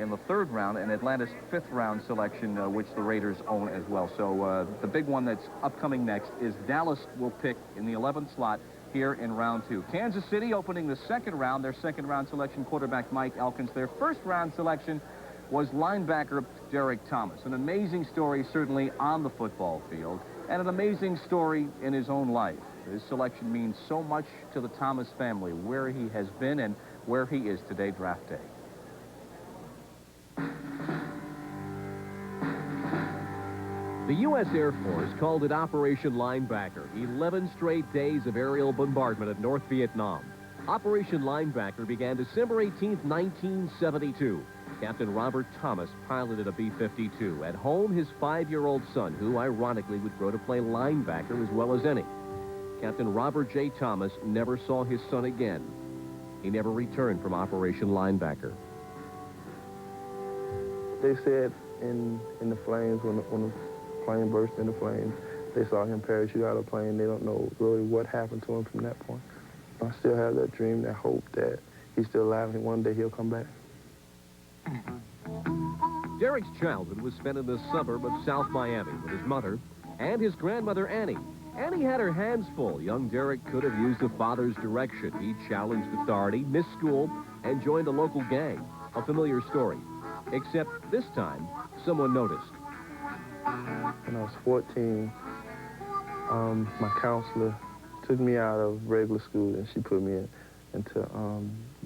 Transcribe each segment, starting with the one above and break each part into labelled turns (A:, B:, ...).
A: in the 3rd round, and Atlanta's 5th round selection, which the Raiders own as well. So the big one that's upcoming next is Dallas will pick in the 11th slot here in round 2. Kansas City opening the 2nd round, their 2nd round selection, quarterback Mike Elkins. Their 1st round selection was linebacker Derrick Thomas. An amazing story, certainly on the football field, and an amazing story in his own life. His selection means so much to the Thomas family, where he has been and where he is today, draft day.
B: The U.S. Air Force called it Operation Linebacker, 11 straight days of aerial bombardment of North Vietnam. Operation Linebacker began December 18, 1972. Captain Robert Thomas piloted a B-52. At home, his 5-year-old son, who ironically would grow to play linebacker as well as any. Captain Robert J. Thomas never saw his son again. He never returned from Operation Linebacker.
C: They said in the flames, when the plane burst into flames, they saw him parachute out of the plane. They don't know really what happened to him from that point. I still have that dream, that hope that he's still alive and one day he'll come back.
B: Derrick's childhood was spent in the suburb of South Miami with his mother and his grandmother, Annie. Annie had her hands full. Young Derrick could have used a father's direction. He challenged authority, missed school, and joined a local gang. A familiar story. Except this time, someone noticed.
C: When I was 14, my counselor took me out of regular school and she put me into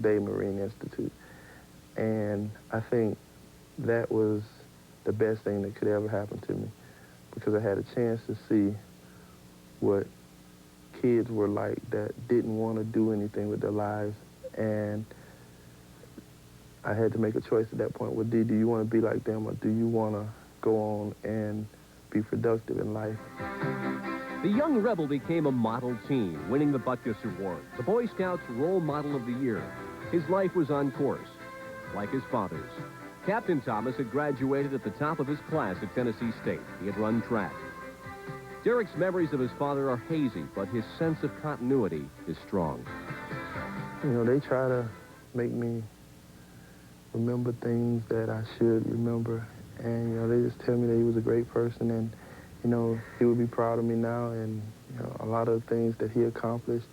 C: Bay Marine Institute. And I think that was the best thing that could ever happen to me, because I had a chance to see what kids were like that didn't want to do anything with their lives. And I had to make a choice at that point. Well, do you want to be like them, or do you want to go on and be productive in life?
B: The young rebel became a model teen, winning the Butkus Award, the Boy Scouts Role Model of the Year. His life was on course, like his father's. Captain Thomas had graduated at the top of his class at Tennessee State. He had run track. Derrick's memories of his father are hazy, but his sense of continuity is strong.
C: You know, they try to make me remember things that I should remember. And, you know, they just tell me that he was a great person, and, you know, he would be proud of me now. And, you know, a lot of the things that he accomplished,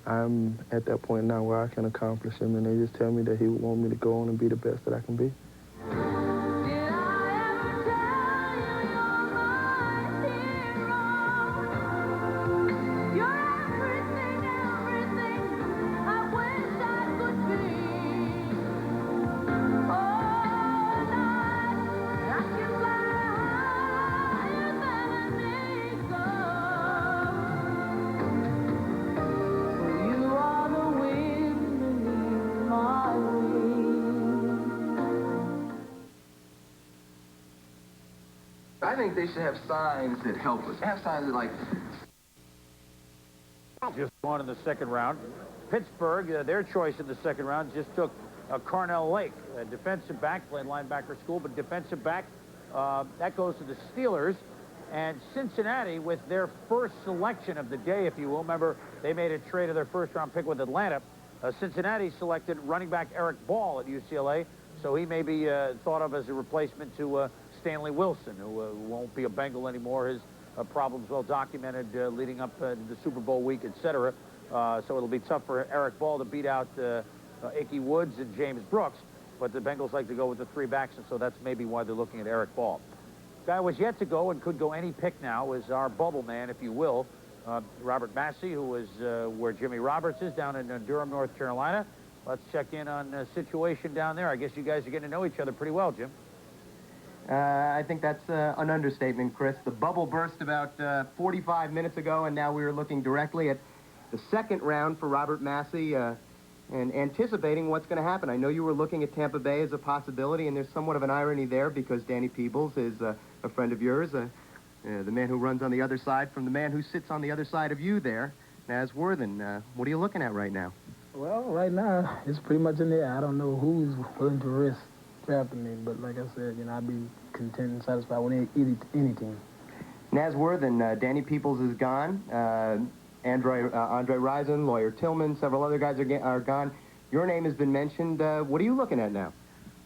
C: I'm at that point now where I can accomplish them. And they just tell me that he would want me to go on and be the best that I can be.
D: I think they should have signs that help us. Have signs that, like...
E: Just won in the 2nd round. Pittsburgh, their choice in the 2nd round, just took Carnell Lake, a defensive back, played linebacker school, but defensive back. That goes to the Steelers. And Cincinnati, with their first selection of the day, if you will. Remember, they made a trade of their 1st-round pick with Atlanta. Cincinnati selected running back Eric Ball at UCLA, so he may be thought of as a replacement to Stanley Wilson, who won't be a Bengal anymore. His problems well documented leading up to the Super Bowl week, etc. So it'll be tough for Eric Ball to beat out Ickey Woods and James Brooks, but the Bengals like to go with the 3 backs, and so that's maybe why they're looking at Eric Ball. Guy was yet to go and could go any pick now is our bubble man, if you will, Robert Massey, who is where Jimmy Roberts is, down in Durham, North Carolina. Let's check in on the situation down there. I guess you guys are getting to know each other pretty well, Jim.
F: I think that's an understatement, Chris. The bubble burst about 45 minutes ago, and now we are looking directly at the 2nd round for Robert Massey and anticipating what's going to happen. I know you were looking at Tampa Bay as a possibility, and there's somewhat of an irony there because Danny Peebles is a friend of yours, the man who runs on the other side from the man who sits on the other side of you there, Naz Worthen. What are you looking at right now?
G: Well, right now, it's pretty much in the air. I don't know who's willing to risk drafting me, but like I said, you know, I'd be content and satisfied with any team.
F: Naz Worthen, Danny Peebles is gone. Andre Rison, Lawyer Tillman, several other guys are gone. Your name has been mentioned. What are you looking at now?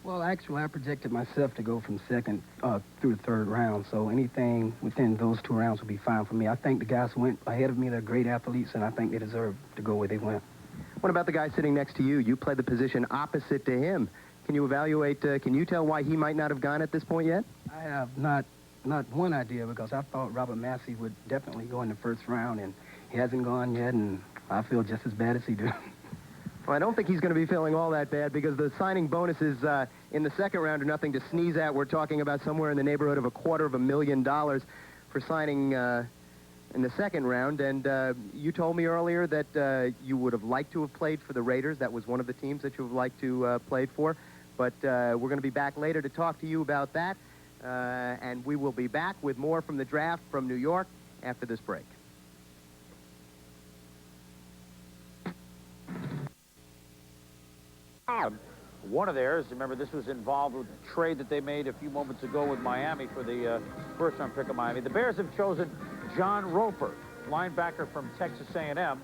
H: Well, actually, I projected myself to go from second through the third round, so anything within those 2 rounds would be fine for me. I think the guys who went ahead of me, they're great athletes, and I think they deserve to go where they went.
F: What about the guy sitting next to you? You played the position opposite to him. Can you evaluate, can you tell why he might not have gone at this point yet?
H: I have not one idea, because I thought Robert Massey would definitely go in the first round, and he hasn't gone yet, and I feel just as bad as he do.
F: Well, I don't think he's going to be feeling all that bad, because the signing bonuses in the second round are nothing to sneeze at. We're talking about somewhere in the neighborhood of $250,000 for signing in the second round. And you told me earlier that you would have liked to have played for the Raiders. That was one of the teams that you would have liked to play for. But we're going to be back later to talk to you about that. And we will be back with more from the draft from New York after this break.
E: One of theirs, remember, this was involved with the trade that they made a few moments ago with Miami for the first-round pick of Miami. The Bears have chosen John Roper, linebacker from Texas A&M.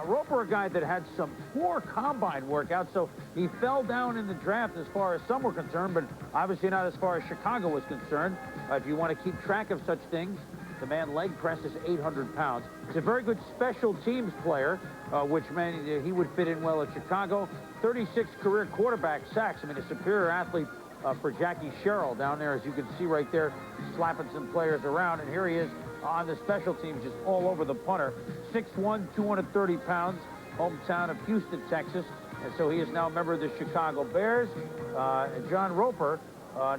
E: Roper, a guy that had some poor combine workouts, so he fell down in the draft as far as some were concerned, but obviously not as far as Chicago was concerned. If you want to keep track of such things, the man leg presses 800 pounds. He's a very good special teams player, which meant he would fit in well at Chicago. 36 career quarterback sacks. I mean, a superior athlete for Jackie Sherrill down there, as you can see right there, slapping some players around. And here he is on the special teams, just all over the punter. 6'1", 230 pounds, hometown of Houston, Texas. And so he is now a member of the Chicago Bears. John Roper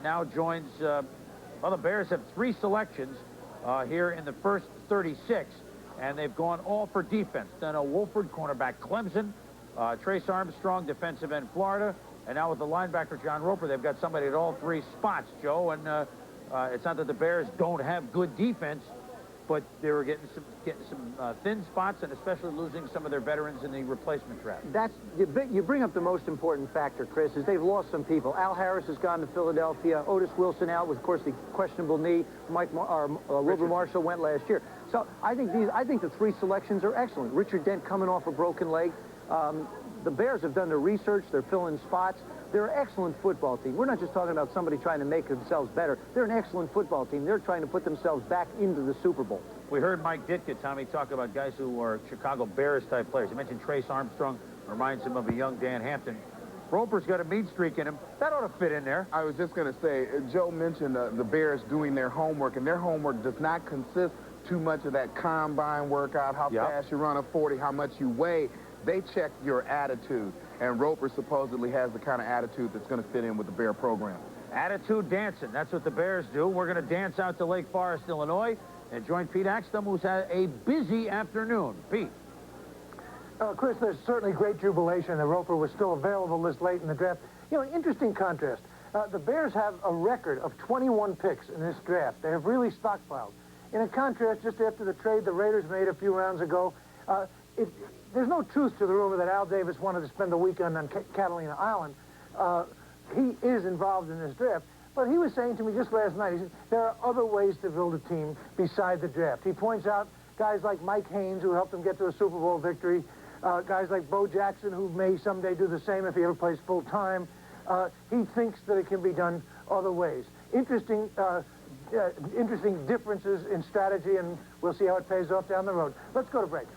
E: now joins, well, the Bears have 3 selections here in the first 36, and they've gone all for defense. Then Wolford, cornerback, Clemson. Trace Armstrong, defensive end, Florida. And now with the linebacker, John Roper, they've got somebody at all 3 spots, Joe. And it's not that the Bears don't have good defense, but they were getting some thin spots, and especially losing some of their veterans in the replacement draft.
I: You bring up the most important factor, Chris, is they've lost some people. Al Harris has gone to Philadelphia. Otis Wilson out with, of course, the questionable knee. Wilbur Marshall went last year. So I think the 3 selections are excellent. Richard Dent coming off a broken leg. The Bears have done their research. They're filling spots. They're an excellent football team. We're not just talking about somebody trying to make themselves better. They're an excellent football team. They're trying to put themselves back into the Super Bowl.
E: We heard Mike Ditka, Tommy, talk about guys who are Chicago Bears-type players. He mentioned Trace Armstrong. Reminds him of a young Dan Hampton. Roper's got a mean streak in him. That ought to fit in there.
J: I was just going to say, Joe mentioned the Bears doing their homework, and their homework does not consist too much of that combine workout, how fast you run a 40, how much you weigh. They check your attitude, and Roper supposedly has the kind of attitude that's going to fit in with the Bear program.
E: Attitude dancing. That's what the Bears do. We're going to dance out to Lake Forest, Illinois, and join Pete Axtell, who's had a busy afternoon. Pete.
K: Chris, there's certainly great jubilation that Roper was still available this late in the draft. You know, interesting contrast. The Bears have a record of 21 picks in this draft. They have really stockpiled. In a contrast, just after the trade the Raiders made a few rounds ago, there's no truth to the rumor that Al Davis wanted to spend the weekend on Catalina Island. He is involved in this draft. But he was saying to me just last night, he said, there are other ways to build a team beside the draft. He points out guys like Mike Haynes, who helped them get to a Super Bowl victory, guys like Bo Jackson, who may someday do the same if he ever plays full-time. He thinks that it can be done other ways. Interesting differences in strategy, and we'll see how it pays off down the road. Let's go to break.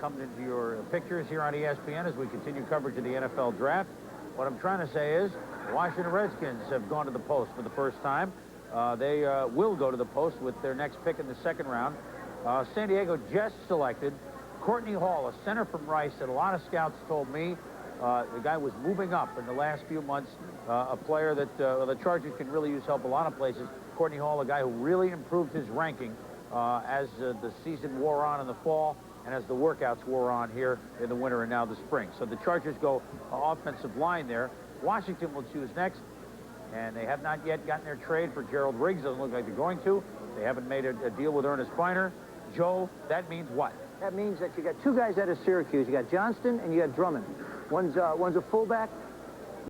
E: Coming into your pictures here on ESPN as we continue coverage of the NFL draft. What I'm trying to say is the Washington Redskins have gone to the post for the first time. They will go to the post with their next pick in the second round. San Diego just selected Courtney Hall, a center from Rice, that a lot of scouts told me the guy was moving up in the last few months, a player that the Chargers can really use help a lot of places. Courtney Hall, a guy who really improved his ranking as the season wore on in the fall and as the workouts wore on here in the winter and now the spring. So the Chargers go offensive line there. Washington will choose next, and they have not yet gotten their trade for Gerald Riggs. Doesn't look like they're going to. They haven't made a deal with Ernest Feiner. Joe, that means what?
I: That means that you got 2 guys out of Syracuse. You got Johnston and you got Drummond. One's a fullback,